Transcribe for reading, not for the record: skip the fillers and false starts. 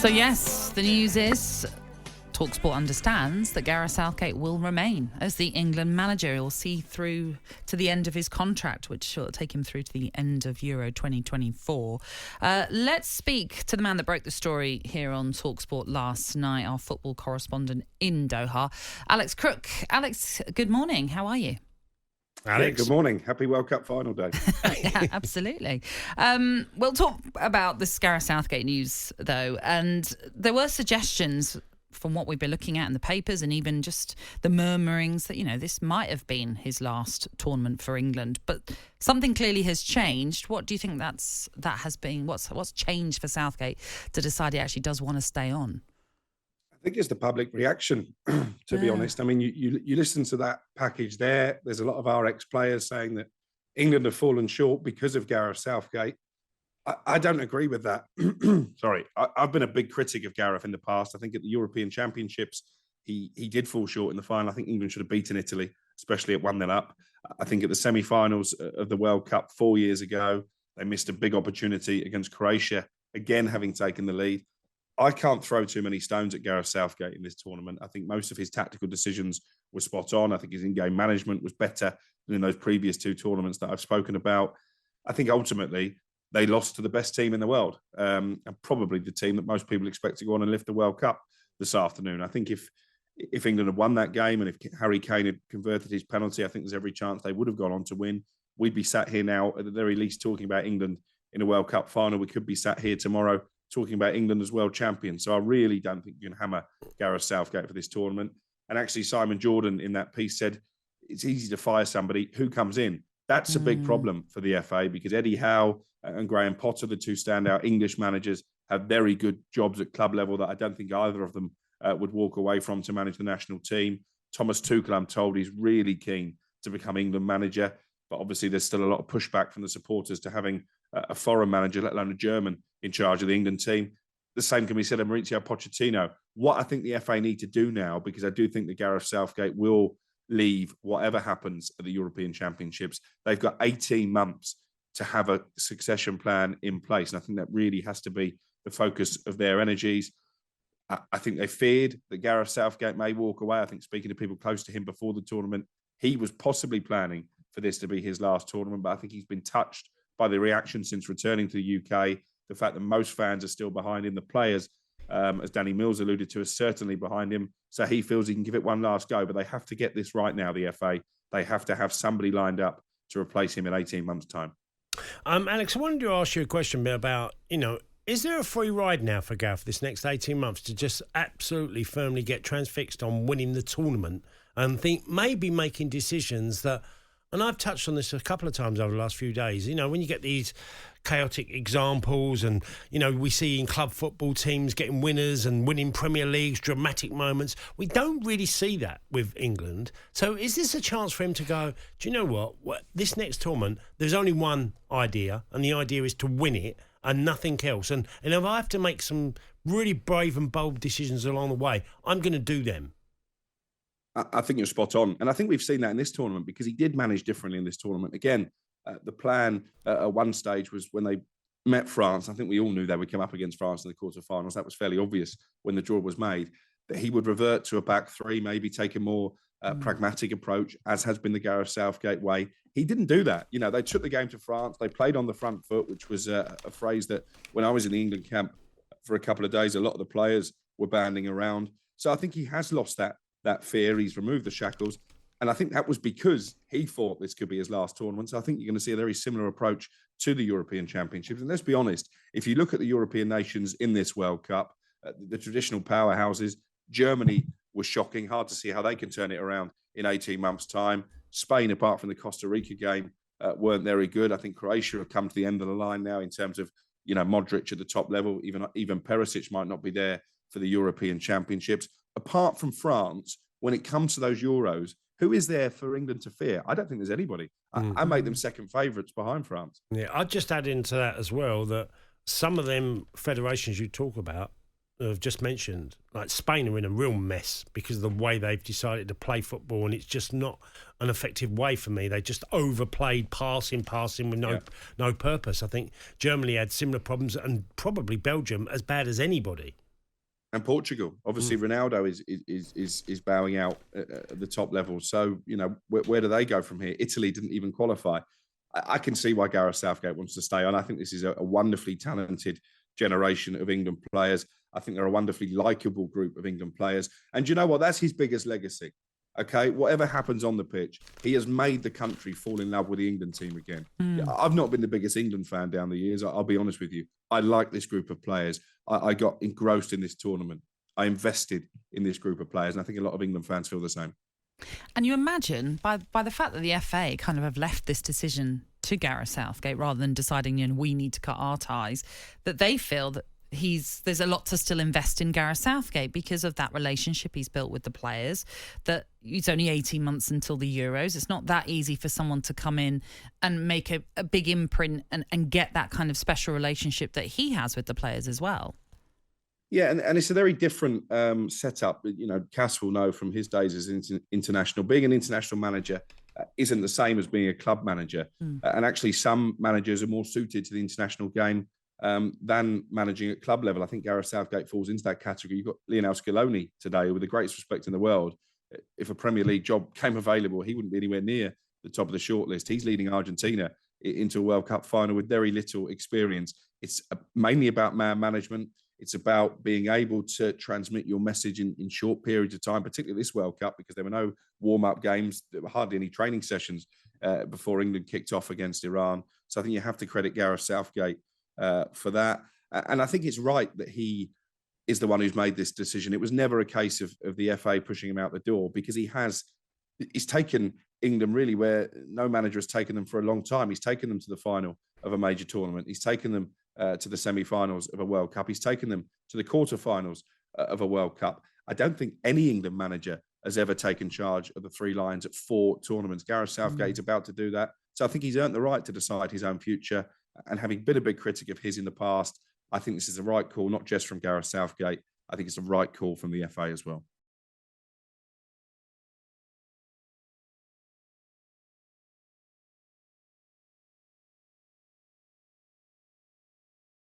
So yes, the news is talkSPORT understands that Gareth Southgate will remain as the England manager. He'll see through to the end of his contract, which will take him through to the end of Euro 2024. Let's speak to the man that broke the story here on talkSPORT last night, our football correspondent in Doha, Alex Crook. Alex, good morning. How are you? Alex. Yeah, good morning. Happy World Cup final day. Yeah, absolutely. We'll talk about this Gareth Southgate news, though. And there were suggestions from what we've been looking at in the papers and even just the murmurings that, you know, this might have been his last tournament for England. But something clearly has changed. What do you think that has been? What's changed for Southgate to decide he actually does want to stay on? I think it's the public reaction, to be honest. I mean, you listen to that package there. There's a lot of our ex-players saying that England have fallen short because of Gareth Southgate. I don't agree with that. Sorry. I've been a big critic of Gareth in the past. I think at the European Championships, he did fall short in the final. I think England should have beaten Italy, especially at 1-0 up. I think at the semi-finals of the World Cup 4 years ago, they missed a big opportunity against Croatia, again having taken the lead. I can't throw too many stones at Gareth Southgate in this tournament. I think most of his tactical decisions were spot on. I think his in-game management was better than in those previous two tournaments that I've spoken about. I think ultimately they lost to the best team in the world, and probably the team that most people expect to go on and lift the World Cup this afternoon. I think if England had won that game and if Harry Kane had converted his penalty, I think there's every chance they would have gone on to win. We'd be sat here now at the very least talking about England in a World Cup final. We could be sat here tomorrow talking about England as world champions. So I really don't think you can hammer Gareth Southgate for this tournament. And actually, Simon Jordan in that piece said, it's easy to fire somebody who comes in. That's a big problem for the FA because Eddie Howe and Graham Potter, the two standout English managers, have very good jobs at club level that I don't think either of them would walk away from to manage the national team. Thomas Tuchel, I'm told, he's really keen to become England manager. But obviously, there's still a lot of pushback from the supporters to having a foreign manager, let alone a German, in charge of the England team. The same can be said of Mauricio Pochettino. What I think the FA need to do now, because I do think that Gareth Southgate will leave whatever happens at the European Championships, they've got 18 months to have a succession plan in place. And I think that really has to be the focus of their energies. I think they feared that Gareth Southgate may walk away. I think speaking to people close to him before the tournament, he was possibly planning for this to be his last tournament, but I think he's been touched by the reaction since returning to the UK, the fact that most fans are still behind him. The players, as Danny Mills alluded to, are certainly behind him. So he feels he can give it one last go, but they have to get this right now, the FA. They have to have somebody lined up to replace him in 18 months' time. Alex, I wanted to ask you a question about, is there a free ride now for Gareth this next 18 months to just absolutely firmly get transfixed on winning the tournament and think maybe making decisions that, and I've touched on this a couple of times over the last few days, when you get these chaotic examples and, we see in club football teams getting winners and winning Premier Leagues, dramatic moments, we don't really see that with England. So is this a chance for him to go, do you know what, this next tournament, there's only one idea, and the idea is to win it and nothing else. And if I have to make some really brave and bold decisions along the way, I'm going to do them. I think you're spot on. And I think we've seen that in this tournament because he did manage differently in this tournament. Again, the plan at one stage was when they met France, I think we all knew they would come up against France in the quarterfinals. That was fairly obvious when the draw was made, that he would revert to a back three, maybe take a more pragmatic approach, as has been the Gareth Southgate way. He didn't do that. They took the game to France. They played on the front foot, which was a phrase that when I was in the England camp for a couple of days, a lot of the players were banding around. So I think he has lost that fear. He's removed the shackles. And I think that was because he thought this could be his last tournament. So I think you're going to see a very similar approach to the European Championships. And let's be honest, if you look at the European nations in this World Cup, the traditional powerhouses, Germany was shocking. Hard to see how they can turn it around in 18 months' time. Spain, apart from the Costa Rica game, weren't very good. I think Croatia have come to the end of the line now in terms of, Modric at the top level. Even Perisic might not be there for the European Championships. Apart from France, when it comes to those Euros, who is there for England to fear? I don't think there's anybody. I make them second favourites behind France. Yeah, I'd just add into that as well that some of them federations you talk about have just mentioned, like Spain, are in a real mess because of the way they've decided to play football, and it's just not an effective way for me. They just overplayed passing with no purpose. I think Germany had similar problems, and probably Belgium as bad as anybody. And Portugal, obviously, Ronaldo is bowing out at the top level. So, you know, where do they go from here? Italy didn't even qualify. I can see why Gareth Southgate wants to stay on. I think this is a wonderfully talented generation of England players. I think they're a wonderfully likeable group of England players. And you know what? That's his biggest legacy. Okay, whatever happens on the pitch, he has made the country fall in love with the England team again. I've not been the biggest England fan down the years. I'll be honest with you. I like this group of players. I got engrossed in this tournament. I invested in this group of players, and I think a lot of England fans feel the same. And you imagine, by the fact that the FA kind of have left this decision to Gareth Southgate rather than deciding, you know, we need to cut our ties, that they feel that there's a lot to still invest in Gareth Southgate because of that relationship he's built with the players, that it's only 18 months until the Euros. It's not that easy for someone to come in and make a big imprint and get that kind of special relationship that he has with the players as well. Yeah, and it's a very different setup. You know, Cass will know from his days as international. Being an international manager isn't the same as being a club manager. And actually, some managers are more suited to the international game than managing at club level. I think Gareth Southgate falls into that category. You've got Lionel Scaloni today, with the greatest respect in the world. If a Premier League job came available, he wouldn't be anywhere near the top of the shortlist. He's leading Argentina into a World Cup final with very little experience. It's mainly about man management. It's about being able to transmit your message in short periods of time, particularly this World Cup, because there were no warm-up games. There were hardly any training sessions before England kicked off against Iran. So I think you have to credit Gareth Southgate for that. And I think it's right that he is the one who's made this decision. It was never a case of the FA pushing him out the door, because he's taken England really where no manager has taken them for a long time. He's taken them to the final of a major tournament. He's taken them to the semi-finals of a World Cup. He's taken them to the quarter-finals of a World Cup. I don't think any England manager has ever taken charge of the three lions at 4 tournaments. Gareth Southgate's about to do that. So I think he's earned the right to decide his own future. And having been a big critic of his in the past, I think this is the right call, not just from Gareth Southgate. I think it's the right call from the FA as well.